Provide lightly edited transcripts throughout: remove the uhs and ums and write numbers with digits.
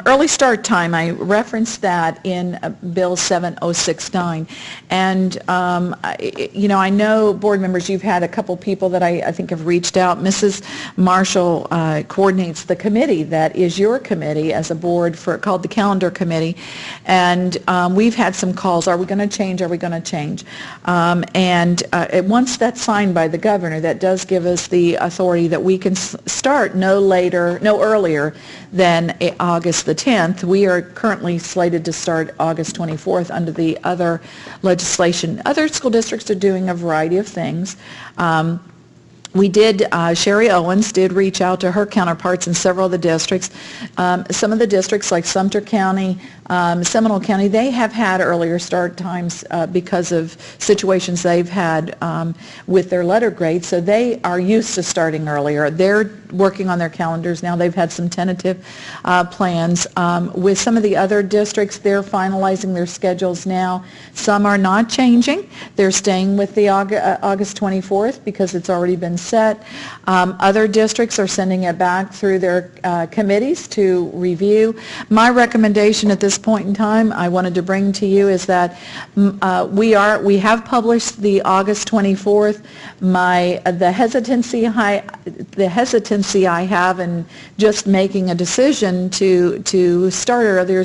Early start time, I referenced that in Bill 7069, and I know board members, you've had a couple people that I think have reached out. Mrs. Marshall coordinates the committee that is your committee as a board called the Calendar Committee, and we've had some calls. Are we going to change? Are we going to change? Once that's signed by the governor, that does give us the authority that we can start no earlier than August the 10th. We are currently slated to start August 24th under the other legislation. Other school districts are doing a variety of things. Sherry Owens did reach out to her counterparts in several of the districts. Some of the districts like Sumter County, Seminole County, they have had earlier start times because of situations they've had with their letter grades, so they are used to starting earlier. They're working on their calendars now. They've had some tentative plans. With some of the other districts, they're finalizing their schedules now. Some are not changing. They're staying with the August 24th because it's already been set. Other districts are sending it back through their committees to review. My recommendation at this point in time I wanted to bring to you is that we have published the August 24th. The hesitancy I have in just making a decision to start earlier,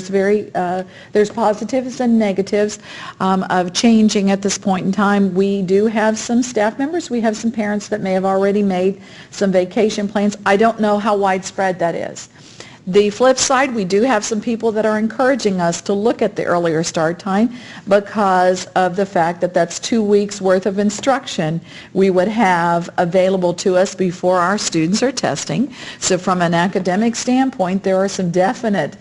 there's positives and negatives of changing at this point in time. We do have some staff members, we have some parents that may have already made some vacation plans. I don't know how widespread that is. The flip side, we do have some people that are encouraging us to look at the earlier start time because of the fact that that's 2 weeks worth of instruction we would have available to us before our students are testing. So from an academic standpoint, there are some definite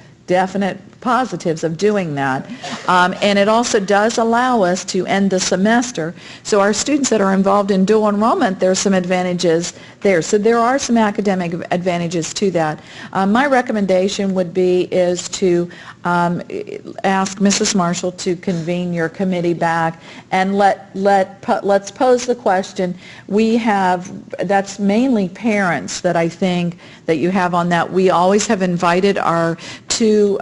positives of doing that. And it also does allow us to end the semester. So our students that are involved in dual enrollment, there are some advantages there. So there are some academic advantages to that. My recommendation would be is to ask Mrs. Marshall to convene your committee back and let's pose the question. That's mainly parents that I think that you have on that. We always have invited our two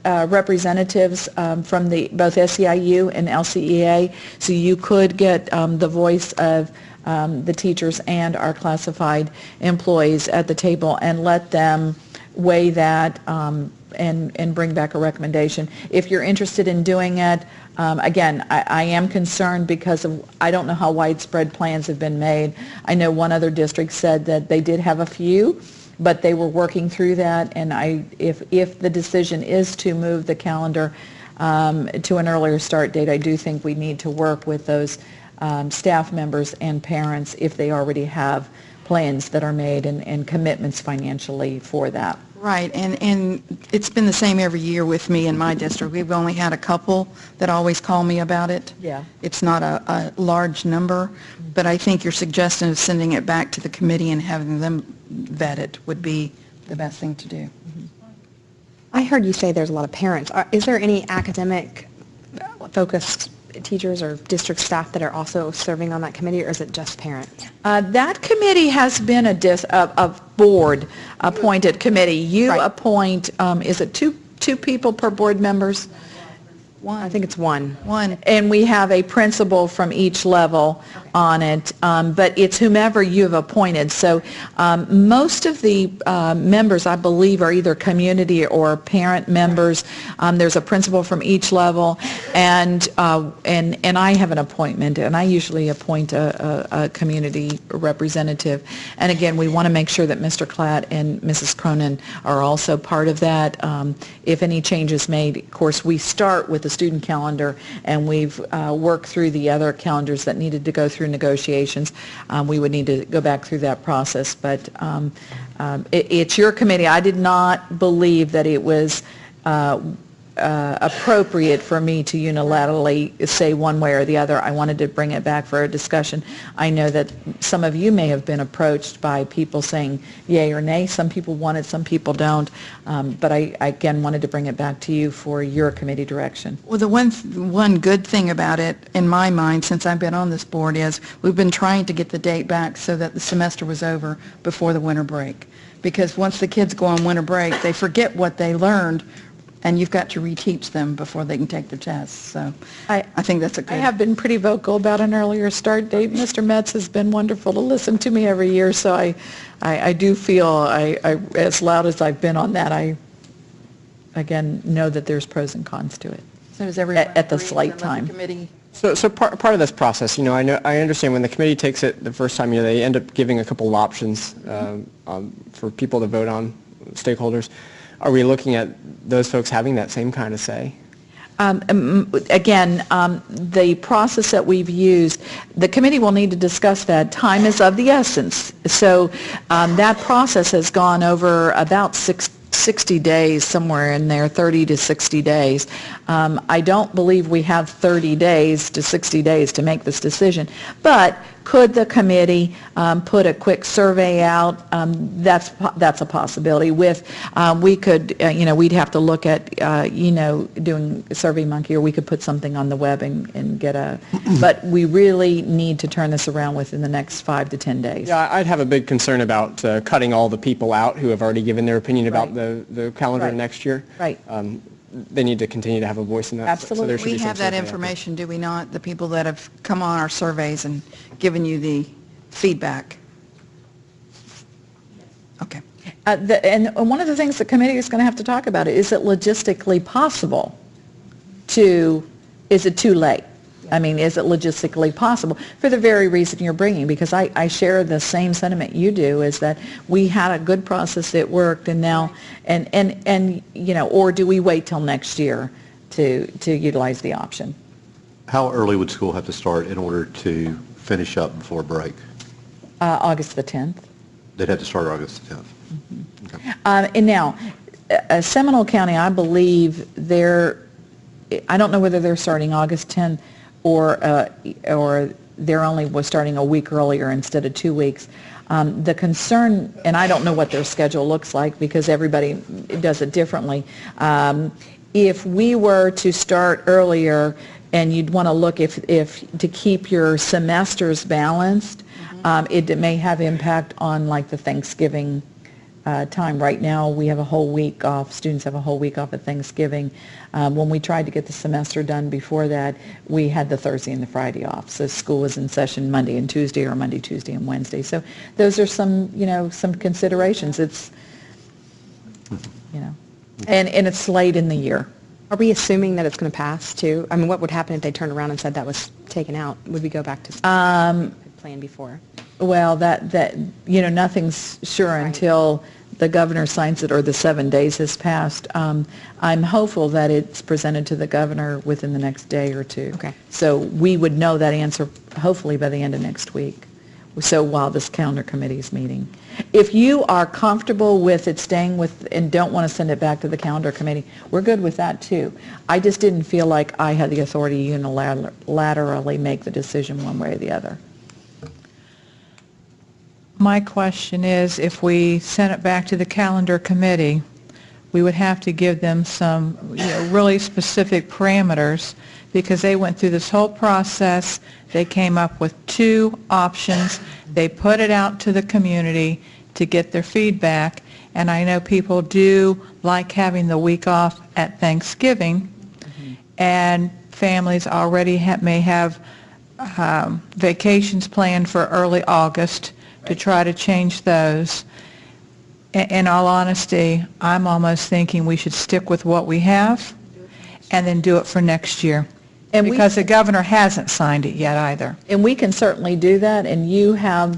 representatives from both SEIU and LCEA, so you could get the voice of the teachers and our classified employees at the table and let them weigh that and bring back a recommendation. If you're interested in doing it, again, I am concerned because I don't know how widespread plans have been made. I know one other district said that they did have a few, but they were working through that, and if the decision is to move the calendar to an earlier start date, I do think we need to work with those staff members and parents if they already have plans that are made and commitments financially for that. Right, and it's been the same every year with me in my district. We've only had a couple that always call me about it. Yeah. It's not a large number, but I think your suggestion of sending it back to the committee and having them vet it would be the best thing to do. Mm-hmm. I heard you say there's a lot of parents. Is there any academic focused teachers or district staff that are also serving on that committee, or is it just parents? That committee has been a board appointed committee. You Right. appoint, is it two people per board members? One. I think it's one. And we have a principal from each level on it, but it's whomever you've appointed. So most of the members, I believe, are either community or parent members. There's a principal from each level, and I have an appointment, and I usually appoint a community representative. And again, we want to make sure that Mr. Klatt and Mrs. Cronin are also part of that. If any changes made, of course, we start with the student calendar, and we've worked through the other calendars that needed to go through negotiations. We would need to go back through that process, but it's your committee. I did not believe that it was appropriate for me to unilaterally say one way or the other. I wanted to bring it back for a discussion. I know that some of you may have been approached by people saying yay or nay. Some people want it, some people don't. But I again wanted to bring it back to you for your committee direction. Well, the one good thing about it, in my mind, since I've been on this board, is we've been trying to get the date back so that the semester was over before the winter break. Because once the kids go on winter break, they forget what they learned, and you've got to reteach them before they can take their tests. So I think that's a good... I have been pretty vocal about an earlier start date. Mr. Metz has been wonderful to listen to me every year, so I do feel, as loud as I've been on that, I, again, know that there's pros and cons to it. So does everyone at the agree slight to let time. the committee... So part of this process, I understand when the committee takes it the first time, they end up giving a couple of options for people to vote on, stakeholders. Are we looking at those folks having that same kind of say? Again, the process that we've used, the committee will need to discuss that. Time is of the essence. So that process has gone over about 60 days, somewhere in there, 30 to 60 days. I don't believe we have 30 days to 60 days to make this decision, but could the committee put a quick survey out? That's a possibility. We could, we'd have to look at, doing SurveyMonkey, or we could put something on the web and get a, but we really need to turn this around within the next 5 to 10 days. Yeah, I'd have a big concern about cutting all the people out who have already given their opinion about Right. the calendar Right. next year. Right. They need to continue to have a voice in that. Absolutely. So there should We be some have that survey out there. information, do we not? The people that have come on our surveys and given you the feedback? Okay. And one of the things the committee is going to have to talk about is it logistically possible is it too late? I mean, is it logistically possible for the very reason you're bringing? Because I share the same sentiment you do, is that we had a good process, it worked, and now, or do we wait till next year to utilize the option? How early would school have to start in order to finish up before break? August the 10th. They'd have to start August the 10th. Mm-hmm. Okay. And now, Seminole County, I believe I don't know whether they're starting August 10th or they're only starting a week earlier instead of 2 weeks. The concern, and I don't know what their schedule looks like because everybody does it differently. If we were to start earlier, and you'd want to look if to keep your semesters balanced, it may have impact on like the Thanksgiving time. Right now we have a whole week off. Students have a whole week off at Thanksgiving. When we tried to get the semester done before that, we had the Thursday and the Friday off. So school was in session Monday and Tuesday, or Monday, Tuesday, and Wednesday. So those are some considerations. It's, and it's late in the year. Are we assuming that it's going to pass too? I mean, what would happen if they turned around and said that was taken out? Would we go back to plan before? Well, nothing's sure Right. until the governor signs it or the 7 days has passed. I'm hopeful that it's presented to the governor within the next day or two. Okay. So we would know that answer hopefully by the end of next week. So while this calendar committee is meeting. If you are comfortable with it staying with and don't want to send it back to the calendar committee, we're good with that too. I just didn't feel like I had the authority to unilaterally make the decision one way or the other. My question is, if we sent it back to the calendar committee, we would have to give them some really specific parameters, because they went through this whole process. They came up with 2 options. They put it out to the community to get their feedback, and I know people do like having the week off at Thanksgiving, and families already may have vacations planned for early August to try to change those. In all honesty, I'm almost thinking we should stick with what we have and then do it for next year. And Because the governor hasn't signed it yet either. And we can certainly do that, and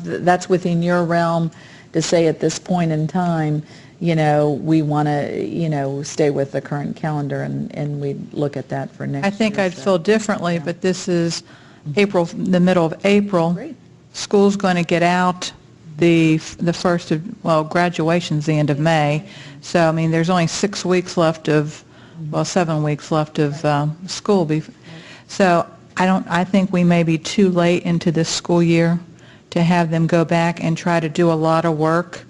that's within your realm to say at this point in time, we want to, stay with the current calendar, and we look at that for next year. I think I'd so. feel differently, but this is the middle of April. Great. School's going to get out the first of, graduation's the end of May. So, there's only 6 weeks left of well, 7 weeks left of school. So I think we may be too late into this school year to have them go back and try to do a lot of work.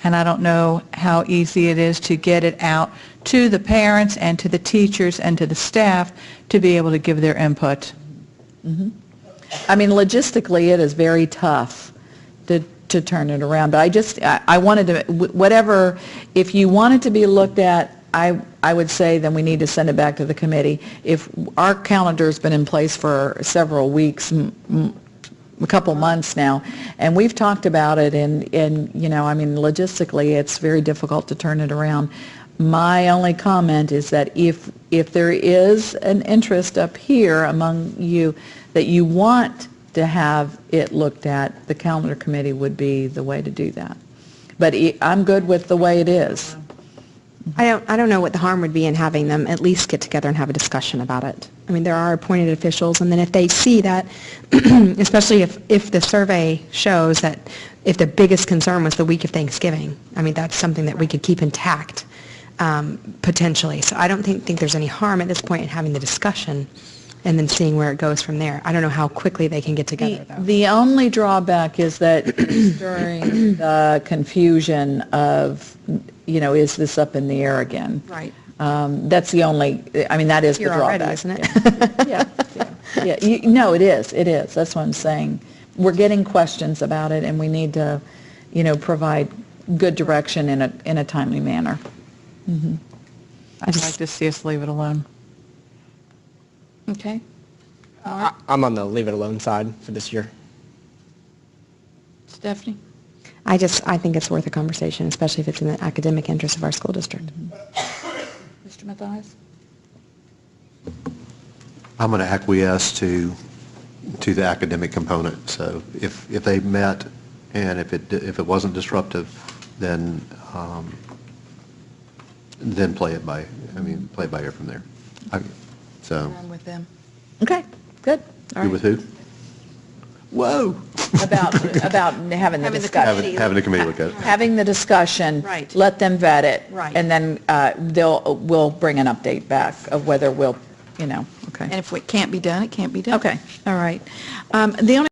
And I don't know how easy it is to get it out to the parents and to the teachers and to the staff to be able to give their input. I mean, logistically, it is very tough to turn it around. But I wanted to, whatever, if you want it to be looked at, I would say then we need to send it back to the committee. If our calendar's been in place for several weeks, a couple months now, and we've talked about it, and I mean, logistically, it's very difficult to turn it around. My only comment is that if there is an interest up here among you that you want to have it looked at, the calendar committee would be the way to do that. But I'm good with the way it is. I don't know what the harm would be in having them at least get together and have a discussion about it. I mean, there are appointed officials, and then if they see that, especially if the survey shows that if the biggest concern was the week of Thanksgiving, I mean, that's something that we could keep intact potentially. So I don't think there's any harm at this point in having the discussion and then seeing where it goes from there. I don't know how quickly they can get together, though. The only drawback is that during the confusion of, is this up in the air again? Right. That's the only, I mean, that is the Here drawback. already, isn't it? Yeah. No, it is. That's what I'm saying. We're getting questions about it, and we need to, provide good direction in a timely manner. I'd like to see us leave it alone. Okay. I'm on the leave it alone side for this year. Stephanie? I think it's worth a conversation, especially if it's in the academic interest of our school district. Mr. Mathias? I'm going to acquiesce to the academic component. So if they met and if it wasn't disruptive, then play it by ear from there. So I'm with them. Okay, good. you with who? Whoa. About having the discussion. Having the committee look at it. Having the discussion. Right. Let them vet it. Right. And then we'll bring an update back of whether we'll, okay. And if it can't be done, it can't be done. Okay, all right. The only